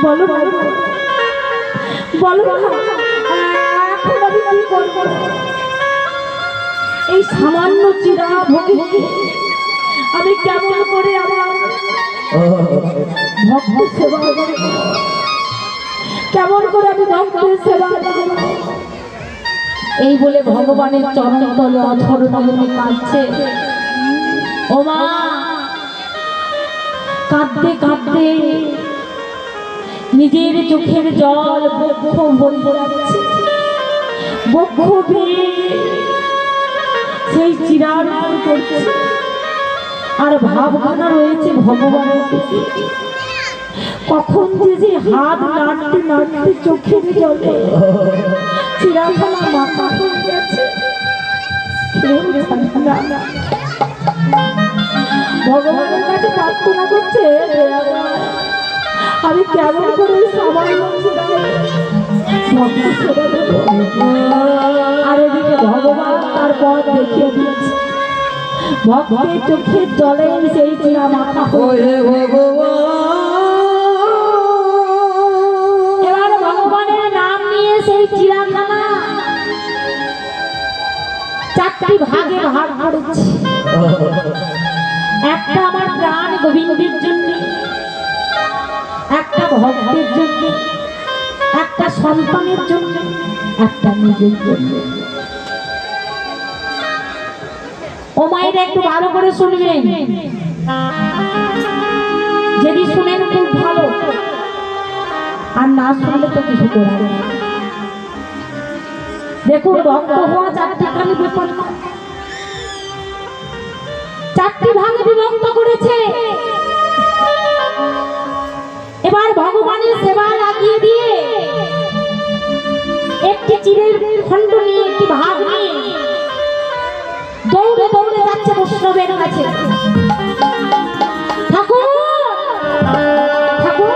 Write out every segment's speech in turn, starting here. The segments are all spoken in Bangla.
বলো বলো বলো এখন আমি কি করব? এই সামান্য চিরা ভোগে আমি কেমন করে আমার ভক্ত সেবা করব? কেমন করে আমি ভক্তের সেবা করব? এই বলে ভগবানের চরণ তলে অধর নয়নে কাঁদছে। ও মা, কাঁদতে কাঁদতে নিজের চোখের জল বক্ষ বন্ধ রাখছে। বক্ষ বেয়ে সেই চিরার উপর পড়ছে আর ভাবখানা রয়েছে ভগবানের দিকে। কখন যে হাত নাড়তে নাড়তে চোখের জলে চিরাখানা মাথা হয়ে গেছে কেউ জানে না। ভগবানের কাছে প্রার্থনা করছে, আমি কেমন করে আর এদিকে ভগবান তার পথ দেখিয়ে দিয়েছে। ভক্তের চোখের জলে সেই চিরা মাথা হয়ে এবার ভগবানের নাম নিয়ে সেই চিরাখানা চারটি ভাগে ভাগ করেছে। একটা আমার প্রাণ গোবিন্দের জন্য, একটা ভক্তের জন্য, একটা সন্তানের জন্য, একটা নিজের জন্য। ও মায়ের একটু ভালো করে শুনবেন, যদি শুনেন খুব ভালো, আর না শুনলে তো কিছু করার নেই। দেখুন, ভক্ত হওয়া চারটিখানি ব্যাপার, চারটি ভাগে বিভক্ত করেছে। এবার ভগবানের সেবা লাগিয়ে দিয়ে একটি চিরের খণ্ড নিয়ে, একটি ভাগ নিয়ে দৌড়ে দৌড়ে যাচ্ছে বৈষ্ণবের কাছে। ঠাকুর ঠাকুর,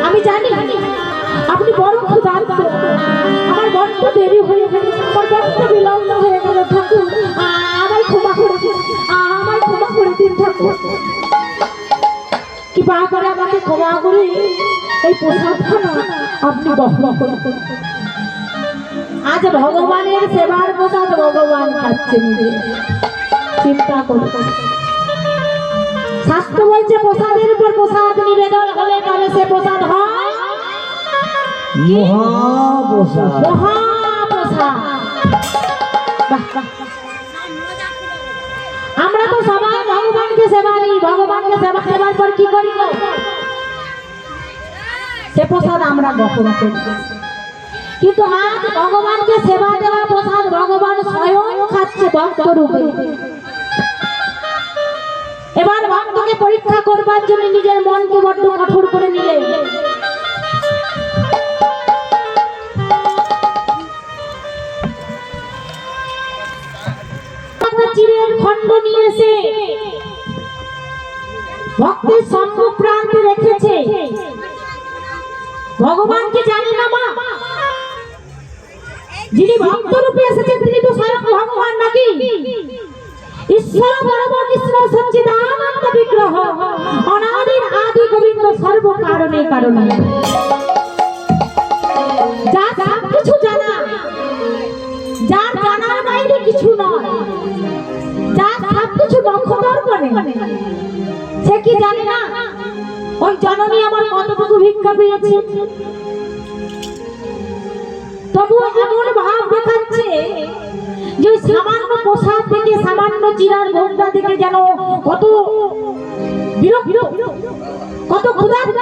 আমি জানি আপনি বড় ক্ষুধার্ত, আমার বড্ড দেরি হয়ে গেল, আমার বড্ড বিলম্ব হয়ে গেল। ঠাকুর, আমায় ক্ষমা করে দিন, আমায় ক্ষমা করে দিন ঠাকুর। কৃপা করে আমাকে ক্ষমা করে এই প্রসাদখানা আপনি বহন করুন। আজ ভগবানের সেবার প্রসাদ ভগবান খাচ্ছেন, চিন্তা করুন। শাস্ত্র বলছে প্রসাদের উপর প্রসাদ নিবেদন হলে তবে সে প্রসাদ হয় মহাপ্রসাদ। মহাপ্রসাদ। আমরা তো সবাই ভগবানকে সেবা দিই, ভগবানকে সেবা দেওয়ার পর কি করি? সে প্রসাদ আমরা গ্রহণ করি। কিন্তু আজ ভগবানকে সেবা দেওয়া প্রসাদ ভগবান স্বয়ং খাচ্ছে ভক্ত রূপে। এবার ভক্তকে পরীক্ষা করবার জন্য নিজের মনকে বড্ড কঠোর করে নিলেন। চিরের খণ্ড নিয়ে এসে ভক্তের সম্মুখ প্রান্তে রেখেছে। ভগবানকে জানি না মা, যিনি ভক্ত রূপে এসেছেন তিনি তো স্বয়ং ভগবান নাকি? ঈশ্বর পরম কৃষ্ণ সচ্চিদানন্দ বিগ্রহ, অনাদির আদি গোবিন্দ সর্ব কারণে কারণে, যা সব কিছু জানা, যার জানার বাইরে কিছু নয়, যা সব কিছু নক্ষদর্পণে, সে কি জানে না ওই জননী আমার কতটুকু ভিক্ষা পেয়েছে? তবু এমন ভাব দেখাচ্ছে যে সামান্য প্রসাদ থেকে, সামান্য চিরার ঘন্টা থেকে যেন কত বিরক্ত, কত ক্ষুধার্ত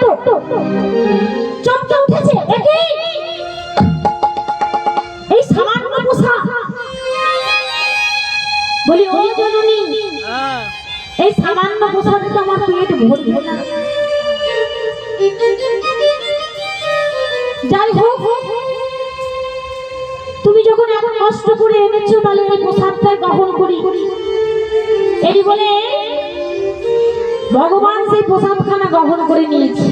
চমকে উঠেছে। এই সামান্য প্রসাদ, বলি ও জননী, এই সামান্য প্রসাদে তো আমার পেট ভরবে না। যাই হোক, তুমি যখন এত কষ্ট করে এনেছো তাহলে এই প্রসাদটা গ্রহণ করি। এই বলে ভগবান সেই প্রসাদখানা গ্রহণ করে নিয়েছে।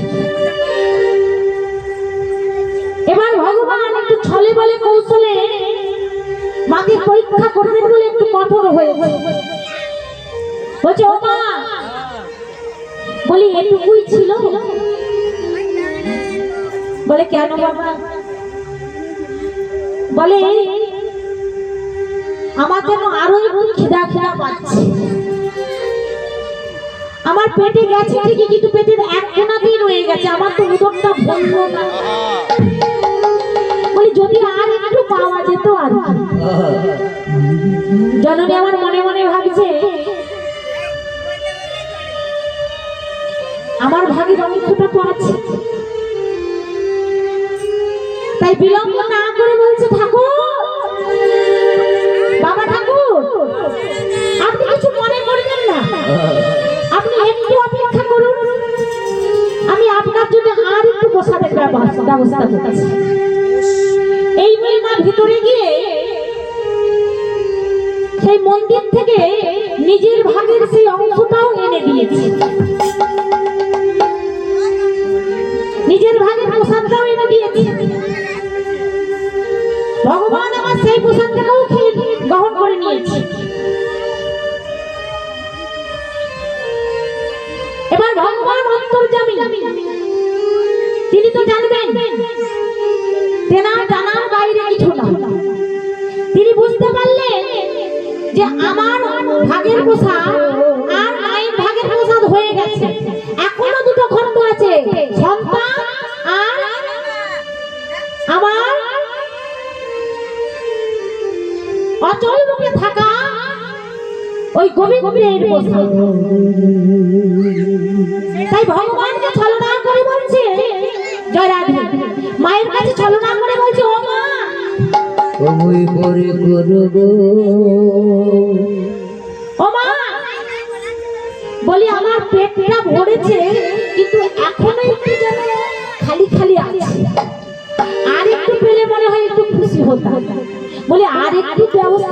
এবার ভগবান একটু ছলে বলে কৌশলে মাকে পরীক্ষা করবেন বলে একটু কঠোর হয়ে বলছে, ও মা, বলি এটুকুই ছিল? বলে কেন বাবা? বলে আমার যেন আরো একটু খিদা খিদা পাচ্ছে। আমার পেটে গেছে ঠিকই, কিন্তু পেটের এক কোণাতেই রয়ে গেছে, আমার তো উদরটা বন্ধ না। বলি যদি আর একটু পাওয়া যেত আর কি। জননী আমার মনে মনে ভাবছে আমার ভাগের অংশটা তো আছে। তাই বিলম্ব না করে বলছে ঠাকুর, বাবা ঠাকুর, আপনি কিছু মনে করবেন না, আপনি একটু অপেক্ষা করুন, আমি আপনার জন্য আর একটু বসাতে ব্যবস্থা করতেছি। এই মহিমা ভিতরে গিয়ে সেই মন্দির থেকে নিজের ভাগের সেই অংশটাও এনে দিয়েছে, নিজের ভাগের প্রসাদটাও এনে দিয়েছে। ভগবান আমার সেই প্রসাদটাকেও গ্রহণ করে নিয়েছে। এবার ভগবান অন্তর্যামী, তিনি তো জানবেন তেনার জানার বাইরে কিছু না। তিনি বুঝতে পারলেন যে আমার ভাগের প্রসাদ আর মায়ের ভাগের প্রসাদ হয়ে গেছে, এখনো দুটো খন্ড আছে, সন্তান আর আমার অচল মুখে থাকা ওই গোবিন্দের প্রসাদ। তাই ভগবানকে ছলনা করে বলছে, জয় রাধে, মায়ের কাছে ছলনা করে বলছে ও মা, ও মা, বলি আমার পেটটা ভরেছে, কিন্তু এখনো একটু যেন খালি খালি আছে, আর একটু পেলে মনে হয় একটু খুশি হতাম। বলি আর একটু ব্যবস্থা